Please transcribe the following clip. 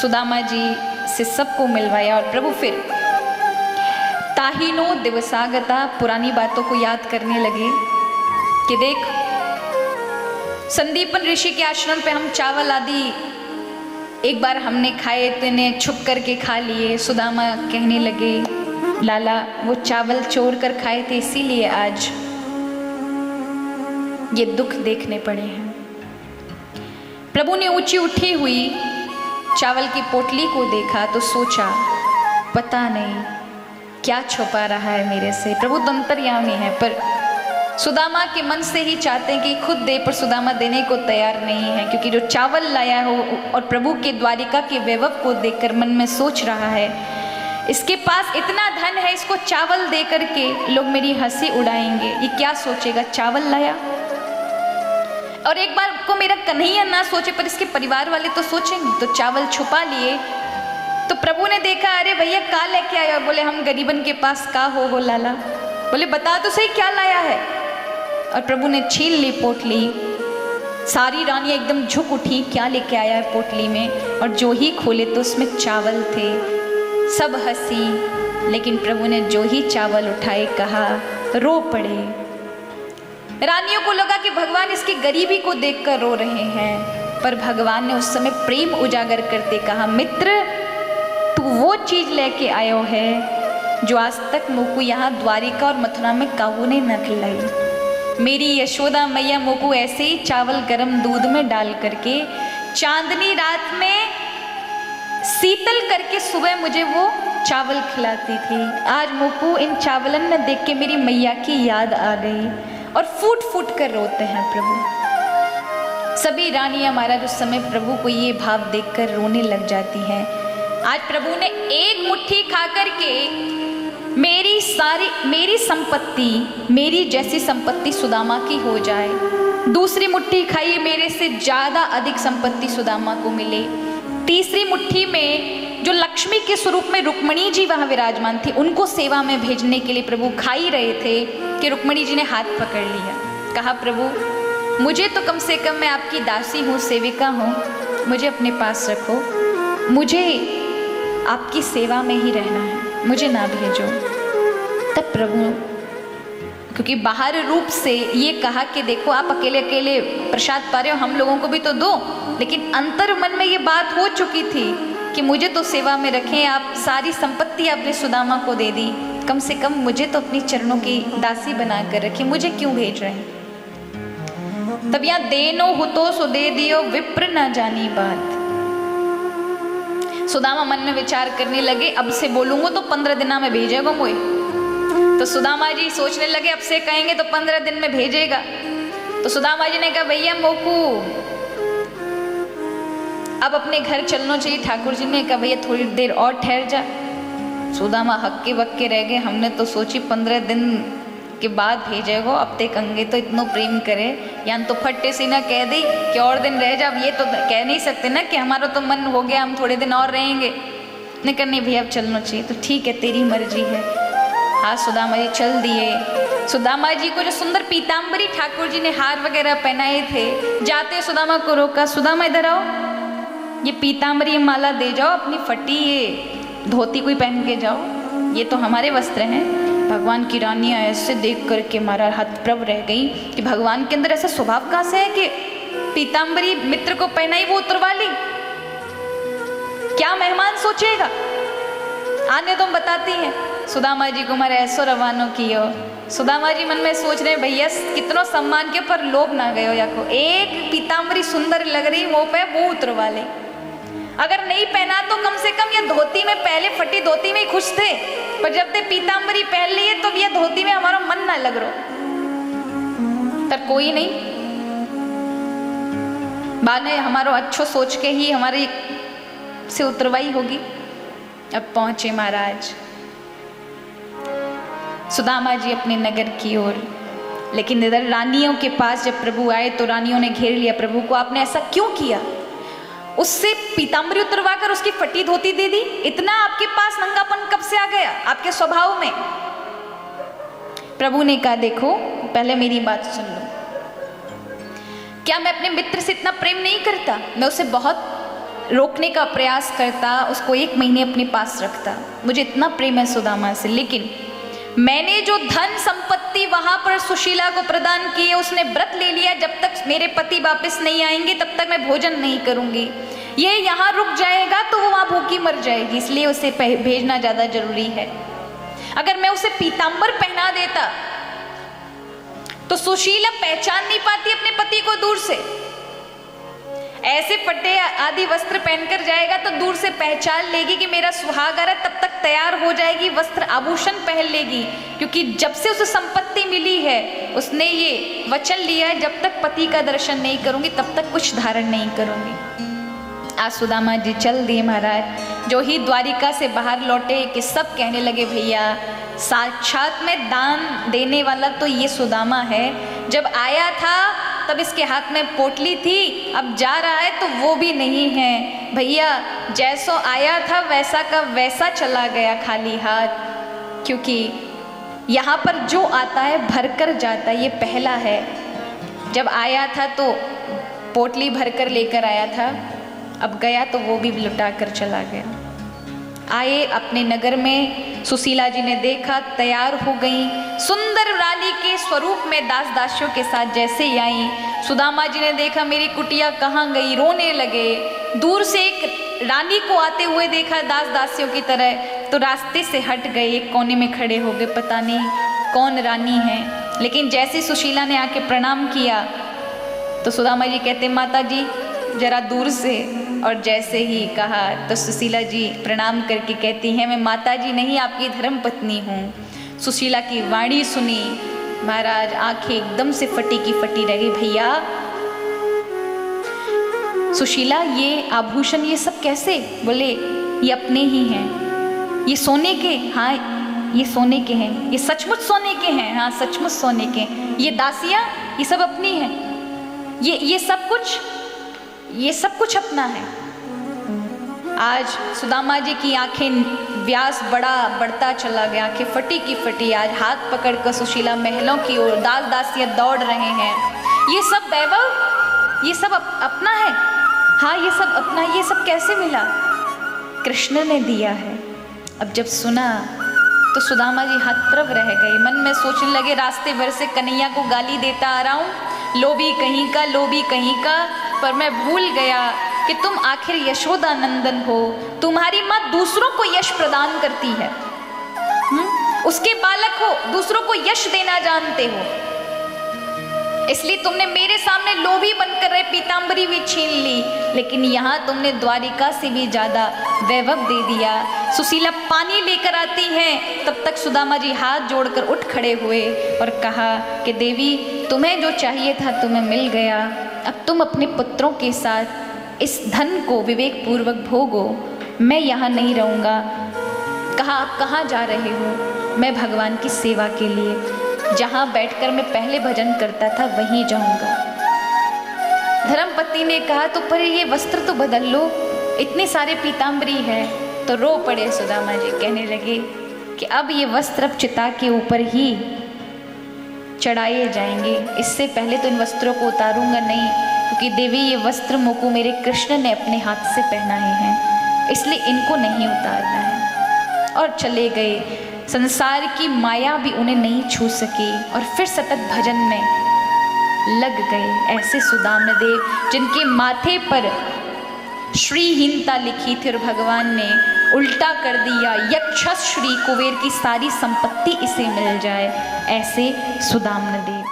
सुदामा जी से सबको मिलवाया और प्रभु फिर ताहिनो दिवसागता पुरानी बातों को याद करने लगे कि देख संदीपन ऋषि के आश्रम पे हम चावल आदि एक बार हमने खाए तो इन्हें छुप करके खा लिए। सुदामा कहने लगे लाला वो चावल चोर कर खाए थे इसीलिए आज ये दुख देखने पड़े हैं। प्रभु ने ऊंची उठी हुई चावल की पोटली को देखा तो सोचा पता नहीं क्या छुपा रहा है मेरे से। प्रभु तो अंतर्यामी है पर सुदामा के मन से ही चाहते हैं कि खुद दे, पर सुदामा देने को तैयार नहीं है क्योंकि जो चावल लाया हो और प्रभु के द्वारिका के वैभव को देखकर मन में सोच रहा है इसके पास इतना धन है, इसको चावल दे करके लोग मेरी हंसी उड़ाएंगे। ये क्या सोचेगा, चावल लाया। और एक बार को मेरा कन्हैया ना सोचे पर इसके परिवार वाले तो सोचेंगे, तो चावल छुपा लिए। तो प्रभु ने देखा अरे भैया का लेके आया। बोले हम गरीबन के पास का हो लाला। बोले बता तो सही क्या लाया है। और प्रभु ने छीन ली पोटली। सारी रानियां एकदम झुक उठी क्या लेके आया है पोटली में। और जो ही खोले तो उसमें चावल थे। सब हंसी, लेकिन प्रभु ने जो ही चावल उठाए कहा रो पड़े। रानियों को लगा कि भगवान इसकी गरीबी को देखकर रो रहे हैं, पर भगवान ने उस समय प्रेम उजागर करते कहा मित्र तू वो चीज लेके आयो है जो आज तक मोकू यहाँ द्वारिका और मथुरा में काहू ने न खिलाई। मेरी यशोदा मैया मोकू ऐसे ही चावल गरम दूध में डाल करके चांदनी रात में शीतल करके सुबह मुझे वो चावल खिलाती थी। आज मोकू इन चावलन में देख के मेरी मैया की याद आ गई और फूट फूट कर रोते हैं प्रभु। सभी रानियां महाराज उस समय प्रभु को ये भाव देखकर रोने लग जाती हैं। आज प्रभु ने एक मुट्ठी खा करके मेरी संपत्ति, मेरी जैसी संपत्ति सुदामा की हो जाए। दूसरी मुट्ठी खाई मेरे से ज्यादा अधिक संपत्ति सुदामा को मिले। तीसरी मुट्ठी में जो लक्ष्मी के स्वरूप में रुक्मणी जी वहां विराजमान थी उनको सेवा में भेजने के लिए प्रभु खा ही रहे थे कि रुक्मणी जी ने हाथ पकड़ लिया। कहा प्रभु मुझे तो कम से कम मैं आपकी दासी हूँ, सेविका हूँ, मुझे अपने पास रखो, मुझे आपकी सेवा में ही रहना है, मुझे ना भेजो। तब प्रभु क्योंकि बाहर रूप से ये कहा कि देखो आप अकेले अकेले प्रसाद पा रहे हो, हम लोगों को भी तो दो, लेकिन अंतर मन में ये बात हो चुकी थी कि मुझे तो सेवा में रखें, आप सारी संपत्ति आपने सुदामा को दे दी, कम से कम मुझे तो अपनी चरणों की दासी बना कर रखें, मुझे क्यों भेज रहे हैं। तब यहाँ देनो हुतो सो दे दियो विप्र ना जानी बात। सुदामा मन में विचार करने लगे अब से बोलूंगा तो 15 दिन में भेजेगा कोई। तो सुदामा जी सोचने लगे अब से कहेंगे तो 15 दिन में भेजेगा। तो सुदामा जी ने कहा भैया मोकू अब अपने घर चलना चाहिए। ठाकुर जी ने कहा भैया थोड़ी देर और ठहर जा। सुदामा हक्के बक्के रह गए। हमने तो सोची 15 दिन के बाद भेजेगो, अब तक कंगे तो इतना प्रेम करे या तो फट्टे से ना कह दी कि और दिन रह जा। ये तो कह नहीं सकते ना कि हमारा तो मन हो गया हम थोड़े दिन और रहेंगे। नहीं करनी भैया अब चलना चाहिए। तो ठीक है तेरी मर्जी है। हाँ सुदामा जी चल दिए। सुदामा जी को जो सुंदर पीताम्बरी ठाकुर जी ने हार वगैरह पहनाए थे, जाते सुदामा को रोका, सुदामा इधर आओ, ये पीताम्बरी माला दे जाओ, अपनी फटी ये धोती कोई पहन के जाओ, ये तो हमारे वस्त्र हैं। भगवान की रानियां ऐसे देख करके मारा हतप्रभ रह गई कि भगवान के अंदर ऐसा स्वभाव कहाँ से है कि पीताम्बरी मित्र को पहनाई वो उतरवा ली। क्या मेहमान सोचेगा। आने तुम बताती हैं सुदामा जी को मारे ऐसो रवानो कियो। सुदामा जी मन में सोच रहे भैया कितनो सम्मान के पर लोभ ना गयो या को एक पीताम्बरी सुंदर लग रही मुंह पे वो उतरवा ले। अगर नहीं पहना तो कम से कम ये धोती में पहले फटी धोती में ही खुश थे, पर जब ते पीताम्बरी पहन लिए तो ये धोती में हमारा मन ना लग रहा। पर कोई नहीं, बाने हमारो अच्छो सोच के ही हमारी से उतरवाई होगी। अब पहुंचे महाराज सुदामा जी अपने नगर की ओर, लेकिन इधर रानियों के पास जब प्रभु आए तो रानियों ने घेर लिया प्रभु को। आपने ऐसा क्यों किया? उससे पीताम्बरी उतरवा कर उसकी फटी धोती दे दी। इतना आपके पास नंगापन कब से आ गया आपके स्वभाव में? प्रभु ने कहा देखो पहले मेरी बात सुन लो। क्या मैं अपने मित्र से इतना प्रेम नहीं करता? मैं उसे बहुत रोकने का प्रयास करता, उसको 1 महीने अपने पास रखता। मुझे इतना प्रेम है सुदामा से, लेकिन मैंने जो धन संपत्ति वहां पर सुशीला को प्रदान की है, उसने व्रत ले लिया, जब तक मेरे पति वापस नहीं आएंगे तब तक मैं भोजन नहीं करूंगी। ये यहाँ रुक जाएगा तो वो वहां भूखी मर जाएगी, इसलिए उसे भेजना ज्यादा जरूरी है। अगर मैं उसे पीतांबर पहना देता तो सुशीला पहचान नहीं पाती अपने पति को दूर से। ऐसे फटे आदि वस्त्र पहनकर जाएगा तो दूर से पहचान लेगी कि मेरा सुहागर है, तब तक तैयार हो जाएगी, वस्त्र आभूषण पहन लेगी, क्योंकि जब से उसे संपत्ति मिली है उसने ये वचन लिया है, जब तक पति का दर्शन नहीं करूंगी तब तक कुछ धारण नहीं करूंगी। आज सुदामा जी चल दिए महाराज। जो ही द्वारिका से बाहर लौटे कि सब कहने लगे भैया साक्षात में दान देने वाला तो ये सुदामा है। जब आया था तब इसके हाथ में पोटली थी, अब जा रहा है तो वो भी नहीं है। भैया जैसो आया था वैसा का वैसा चला गया खाली हाथ, क्योंकि यहाँ पर जो आता है भरकर जाता है, ये पहला है। जब आया था तो पोटली भरकर लेकर आया था, अब गया तो वो भी लुटा कर चला गया। आए अपने नगर में, सुशीला जी ने देखा, तैयार हो गई, सुंदर रानी के स्वरूप में दास दासियों के साथ जैसे ही आई। सुदामा जी ने देखा मेरी कुटिया कहाँ गई, रोने लगे। दूर से एक रानी को आते हुए देखा दास दासियों की तरह, तो रास्ते से हट गए, एक कोने में खड़े हो गए, पता नहीं कौन रानी है। लेकिन जैसे सुशीला ने आके प्रणाम किया तो सुदामा जी कहते माता जी जरा दूर से, और जैसे ही कहा तो सुशीला जी प्रणाम करके कहती हैं मैं माता जी नहीं आपकी धर्म पत्नी हूँ। सुशीला की वाणी सुनी महाराज, आंखें एकदम से फटी की फटी रही। भैया सुशीला ये आभूषण ये सब कैसे? बोले ये अपने ही हैं, ये सोने के, हाँ ये सोने के हैं, ये सचमुच सोने के हैं, हाँ सचमुच सोने के। ये दासियाँ ये सब अपनी हैं, ये सब कुछ अपना है। आज सुदामा जी की आंखें व्यास बढ़ता चला गया, आंखें फटी की फटी। आज हाथ पकड़कर सुशीला महलों की ओर दास दासियां दौड़ रहे हैं। ये सब वैभव ये सब अपना है, हाँ ये सब अपना, ये सब कैसे मिला? कृष्ण ने दिया है। अब जब सुना तो सुदामा जी हतप्रभ रह गए, मन में सोचने लगे रास्ते भर से कन्हैया को गाली देता आ रहा हूँ, लोभी कहीं का, लोभी कहीं का, पर मैं भूल गया कि तुम आखिर यशोदा नंदन हो। तुम्हारी माँ दूसरों को यश प्रदान करती है, उसके बालक हो, दूसरों को यश देना जानते हो, इसलिए तुमने मेरे सामने लोभी बनकर रहे पीतांबरी भी छीन ली, लेकिन यहाँ तुमने द्वारिका से भी ज्यादा वैभव दे दिया। सुशीला पानी लेकर आती हैं, तब तक सुदामा जी हाथ जोड़कर उठ खड़े हुए और कहा कि देवी तुम्हें जो चाहिए था तुम्हें मिल गया, अब तुम अपने पुत्रों के साथ इस धन को विवेक पूर्वक भोगो, मैं यहाँ नहीं रहूँगा। कहा आप कहाँ जा रहे हो? मैं भगवान की सेवा के लिए, जहाँ बैठकर मैं पहले भजन करता था वहीं जाऊँगा। धर्मपति ने कहा तो पर ये वस्त्र तो बदल लो, इतने सारे पीतांबरी है। तो रो पड़े सुदामा जी, कहने लगे कि अब ये वस्त्र अब चिता के ऊपर ही चढ़ाए जाएंगे, इससे पहले तो इन वस्त्रों को उतारूंगा नहीं, क्योंकि देवी ये वस्त्र मुझको मेरे कृष्ण ने अपने हाथ से पहनाए हैं, इसलिए इनको नहीं उतारना है। और चले गए। संसार की माया भी उन्हें नहीं छू सकी और फिर सतत भजन में लग गए। ऐसे सुदामा देव जिनके माथे पर श्रीहीनता लिखी थी और भगवान ने उल्टा कर दिया, यक्षस श्री कुबेर की सारी संपत्ति इसे मिल जाए, ऐसे सुदामा देव।